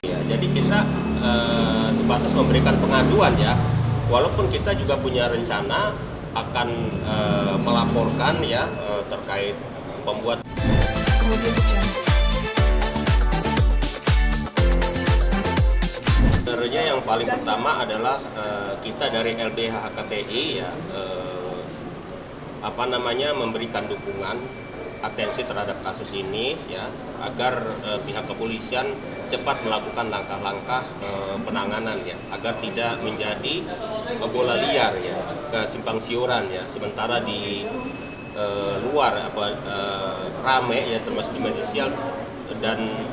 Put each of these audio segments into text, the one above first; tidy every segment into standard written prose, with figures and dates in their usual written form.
Ya, jadi kita sebatas memberikan pengaduan ya, walaupun kita juga punya rencana akan melaporkan ya terkait pembuat. Sebenarnya yang paling pertama adalah kita dari LBH HKTI ya memberikan dukungan atensi terhadap kasus ini ya agar pihak kepolisian cepat melakukan langkah-langkah penanganan ya agar tidak menjadi bola liar ya kesimpang siuran ya sementara di luar rame ya termasuk di media sosial dan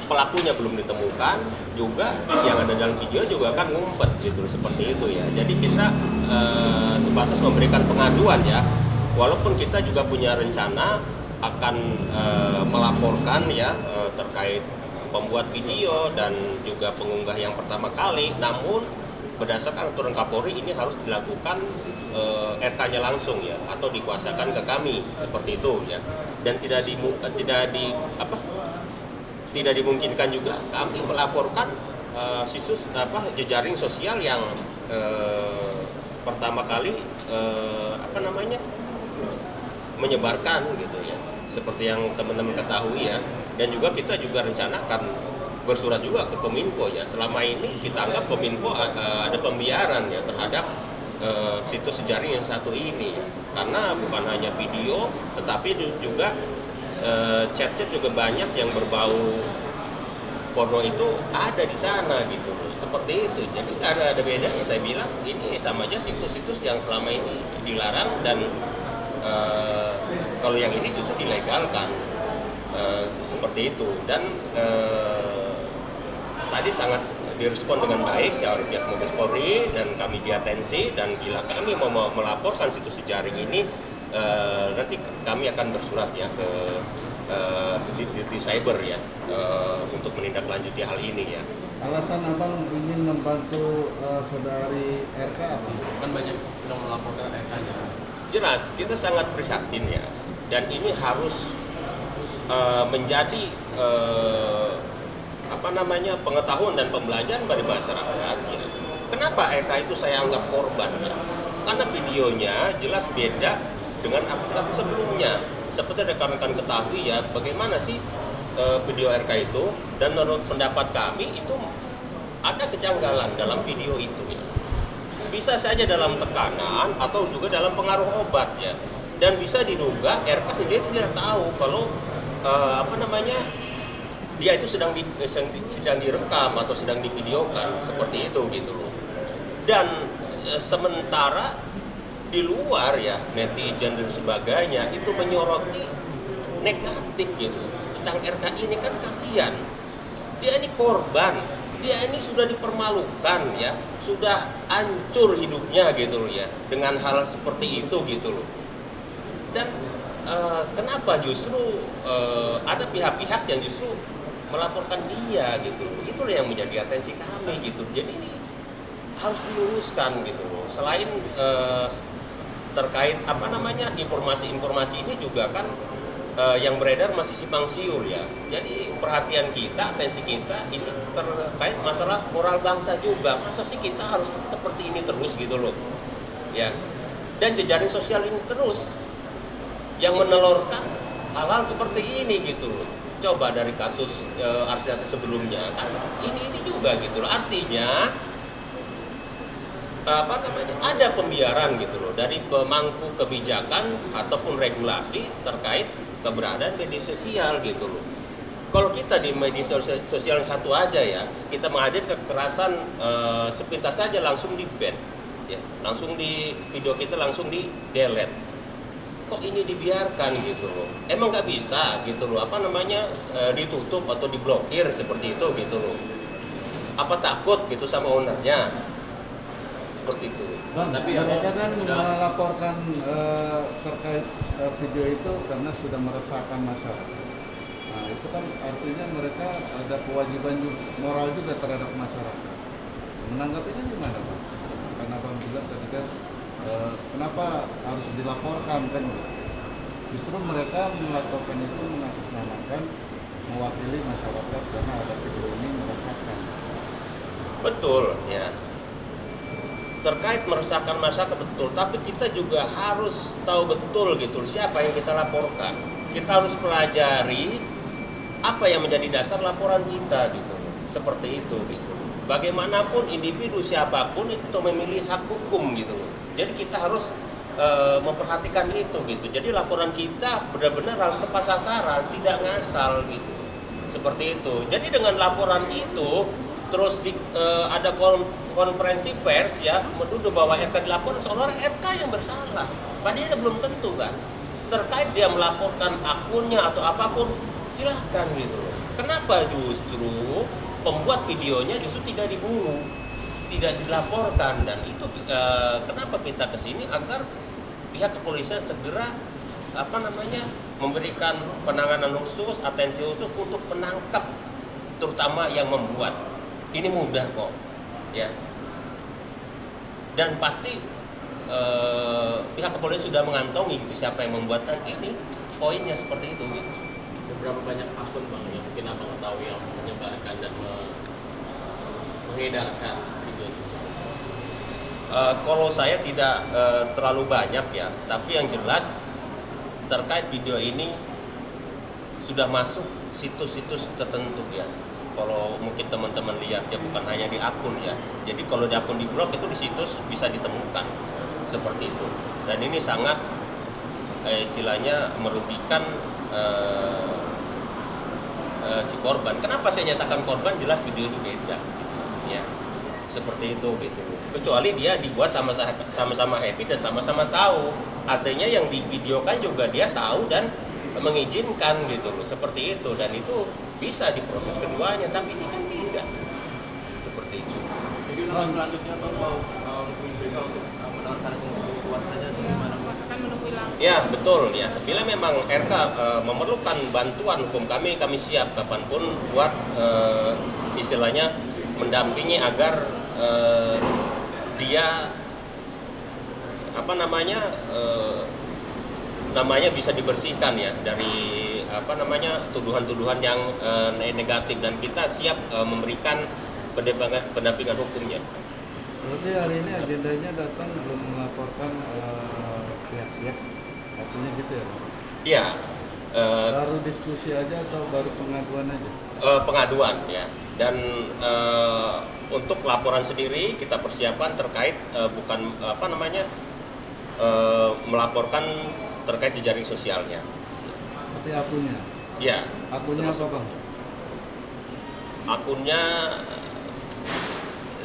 pelakunya belum ditemukan juga yang ada dalam video juga kan ngumpet gitu seperti itu ya. Jadi kita sebatas memberikan pengaduan ya, walaupun kita juga punya rencana akan melaporkan ya terkait pembuat video dan juga pengunggah yang pertama kali, namun berdasarkan aturan Kapolri ini harus dilakukan RK-nya langsung ya atau dikuasakan ke kami seperti itu ya. Dan tidak dimungkinkan juga kami melaporkan jejaring sosial yang pertama kali menyebarkan gitu ya seperti yang teman-teman ketahui ya. Dan juga kita juga rencanakan bersurat juga ke Kominfo ya. Selama ini kita anggap Kominfo ada pembiaran ya terhadap situs jejaring yang satu ini ya. Karena bukan hanya video tetapi juga chat-chat juga banyak yang berbau porno itu ada di sana gitu seperti itu. Jadi ada bedanya, saya bilang ini sama aja situs-situs yang selama ini dilarang dan kalau yang ini justru dilegalkan seperti itu. Dan tadi sangat direspon dengan baik ya oleh pihak Mabes Polri dan kami diatensi, dan bila kami mau melaporkan situs jejaring ini nanti kami akan bersurat ya ke di cyber ya untuk menindaklanjuti hal ini ya. Alasan abang ingin membantu saudari RK apa? Kan banyak yang melaporkan RK-nya. Jelas kita sangat prihatin ya, dan ini harus menjadi pengetahuan dan pembelajaran bagi masyarakat ya. Kenapa RK itu saya anggap korban ya? Karena videonya jelas beda dengan artis-artis sebelumnya. Seperti rekan-rekan ketahui ya, bagaimana sih video RK itu, dan menurut pendapat kami itu ada kejanggalan dalam video itu ya. Bisa saja dalam tekanan atau juga dalam pengaruh obat ya. Dan bisa diduga RK sendiri tidak tahu kalau dia itu sedang direkam atau sedang divideokan seperti itu gitu loh. Dan sementara di luar ya netizen dan sebagainya itu menyoroti negatif gitu tentang RK ini. Kan kasihan, dia ini korban, dia ini sudah dipermalukan ya, sudah hancur hidupnya gitu loh ya dengan hal seperti itu gitu loh. Dan kenapa justru ada pihak-pihak yang justru melaporkan dia gitu loh. Itulah yang menjadi atensi kami gitu. Jadi ini harus diluruskan gitu loh. Selain terkait informasi-informasi ini juga kan yang beredar masih simpang siur ya. Jadi perhatian kita, atensi kita ini terkait masalah moral bangsa juga. Masa sih kita harus seperti ini terus gitu loh ya. Dan jejaring sosial ini terus yang menelurkan hal-hal seperti ini gitu loh. Coba dari kasus artis-artis sebelumnya kan ini juga gitu loh. Artinya ada pembiaran gitu loh dari pemangku kebijakan ataupun regulasi terkait keberadaan media sosial gitu loh. Kalau kita di media sosial yang satu aja ya, kita menghadir kekerasan sepintas saja langsung di ban ya, langsung di video kita langsung di delete. Kok ini dibiarkan gitu loh? Emang nggak bisa gitu loh ditutup atau diblokir seperti itu gitu loh? Apa takut gitu sama ownernya? Seperti itu. Bang, tapi mereka kan melaporkan terkait video itu karena sudah meresahkan masyarakat. Nah, itu kan artinya mereka ada kewajiban moral juga terhadap masyarakat. Menanggapinya gimana, Bang? Karena Bang bilang tadi kan kenapa harus dilaporkan kan? Justru mereka melaporkan itu mengatasnamakan mewakili masyarakat karena ada video ini meresahkan. Betul, ya. Terkait meresahkan masyarakat betul, tapi kita juga harus tahu betul gitu siapa yang kita laporkan. Kita harus pelajari apa yang menjadi dasar laporan kita gitu. Seperti itu gitu. Bagaimanapun individu siapapun itu memilih hak hukum gitu. Jadi kita harus memperhatikan itu gitu. Jadi laporan kita benar-benar harus tepat sasaran, tidak ngasal gitu. Seperti itu. Jadi dengan laporan itu terus ada konferensi pers ya menuduh bahwa RK dilaporkan seolah-olah RK yang bersalah. Padahal belum tentu kan. Terkait dia melaporkan akunnya atau apapun silahkan gitu. Kenapa justru pembuat videonya justru tidak diburu, tidak dilaporkan, dan itu kenapa kita kesini agar pihak kepolisian segera memberikan penanganan khusus, atensi khusus untuk menangkap terutama yang membuat. Ini mudah kok, ya. Dan pasti pihak kepolisian sudah mengantongi gitu, siapa yang membuatkan ini, poinnya seperti itu gitu. Beberapa banyak akun bang yang mungkin abang tahu yang menyebarkan dan mengedarkan video itu. Kalau saya tidak terlalu banyak ya, tapi yang jelas terkait video ini sudah masuk situs-situs tertentu ya. Kalau mungkin teman-teman lihat ya, bukan hanya di akun ya. Jadi kalau di akun di blog itu di situs bisa ditemukan seperti itu. Dan ini sangat istilahnya merugikan si korban. Kenapa saya nyatakan korban? Jelas video ini beda, ya seperti itu gitu. Kecuali dia dibuat sama-sama happy dan sama-sama tahu. Artinya yang divideokan juga dia tahu dan mengizinkan gitu loh, seperti itu, dan itu bisa diproses keduanya, tapi ini kan tidak seperti itu. Jadi langkah selanjutnya Bang mau BK untuk menawarkan kuasanya gimana? Akan menemui langsung. Ya betul ya. Bila memang RK memerlukan bantuan hukum kami siap kapanpun buat istilahnya mendampingi agar dia namanya bisa dibersihkan ya dari tuduhan-tuduhan yang negatif, dan kita siap memberikan pendampingan hukumnya. Berarti hari ini agendanya datang belum melaporkan pihak-pihak, artinya gitu ya Pak? Iya. Baru diskusi aja atau baru pengaduan aja? Pengaduan ya, dan untuk laporan sendiri kita persiapan terkait melaporkan terkait jejaring sosialnya. Tapi akunnya? Ya. Akunnya apa Bang? Akunnya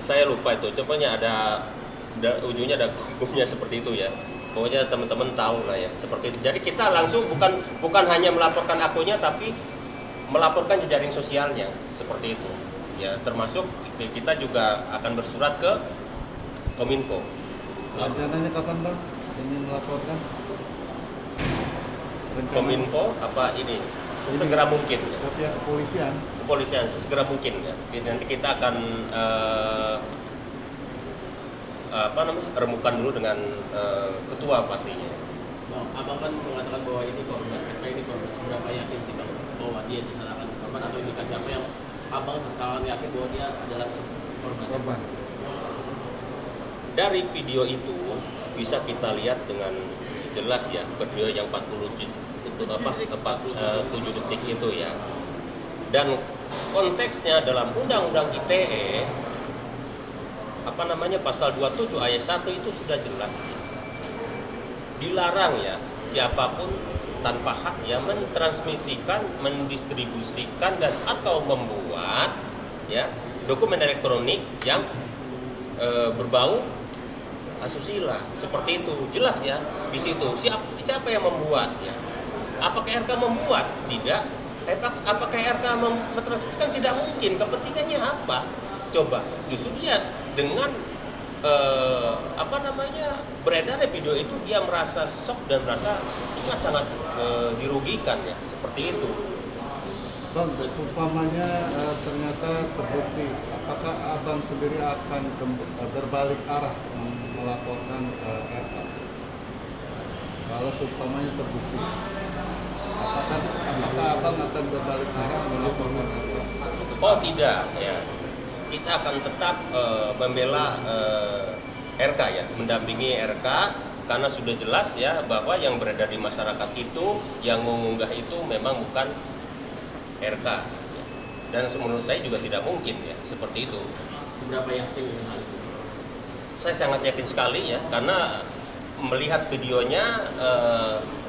saya lupa itu, cobanya ada ujungnya ada hukumnya seperti itu ya. Pokoknya teman-teman tahu lah ya seperti itu. Jadi kita langsung bukan hanya melaporkan akunnya, tapi melaporkan jejaring sosialnya seperti itu. Ya, termasuk kita juga akan bersurat ke Kominfo. Rencananya kapan Bang ingin melaporkan? Kominfo apa ini? Sesegera mungkin. Ke pihak kepolisian? Kepolisian sesegera mungkin ya. Nanti kita akan remukan dulu dengan ketua pastinya. Bang, abang kan mengatakan bahwa ini korban, karena ini korban. Seberapa yakin sih bang bahwa dia disalahkan korban, atau indikasi apa yang abang sangat yakin bahwa dia adalah korban? Dari video itu bisa kita lihat dengan jelas ya, video yang 7 detik itu ya. Dan konteksnya dalam Undang-Undang ITE pasal 27 ayat 1 itu sudah jelas ya. Dilarang ya siapapun tanpa hak ya mentransmisikan, mendistribusikan dan atau membuat ya dokumen elektronik yang berbau asusila, seperti itu jelas ya di situ. Siapa yang membuat ya? Apakah RK membuat? Tidak. Apakah RK mentransmisikan? Tidak mungkin. Kepentingannya apa? Coba justru dia dengan beredarnya video itu dia merasa shock dan merasa sangat dirugikan ya, seperti itu. Bang, umpamanya ternyata terbukti, apakah abang sendiri akan berbalik arah melaporkan RK? Kalau seumpamanya terbukti, apakah abang akan berbalik arah melaporkan apa? Oh tidak, ya. Kita akan tetap membela RK ya, mendampingi RK karena sudah jelas ya bahwa yang beredar di masyarakat itu, yang mengunggah itu memang bukan RK. Ya. Dan menurut saya juga tidak mungkin ya seperti itu. Seberapa yakin dengan hal itu? Saya sangat yakin sekali ya karena melihat videonya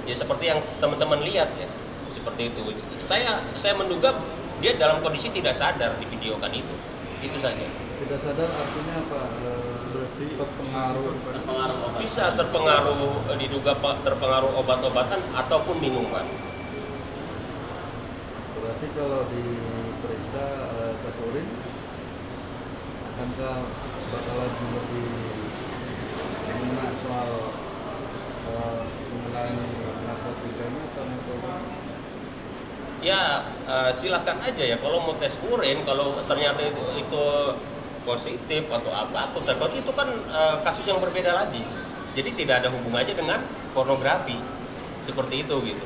ya seperti yang teman-teman lihat ya, seperti itu. Saya menduga dia dalam kondisi tidak sadar di videokan itu saja. Tidak sadar artinya apa? Berarti terpengaruh. Terpengaruh obat. Bisa terpengaruh, diduga terpengaruh obat-obatan ataupun minuman. Berarti kalau diperiksa tes urin, akankah bakalan lebih mengenai soal mengenai narkotikanya atau narkoba? Ya silahkan aja ya kalau mau tes urin, kalau ternyata itu positif atau apapun terkait itu kan kasus yang berbeda lagi. Jadi tidak ada hubungannya dengan pornografi seperti itu gitu.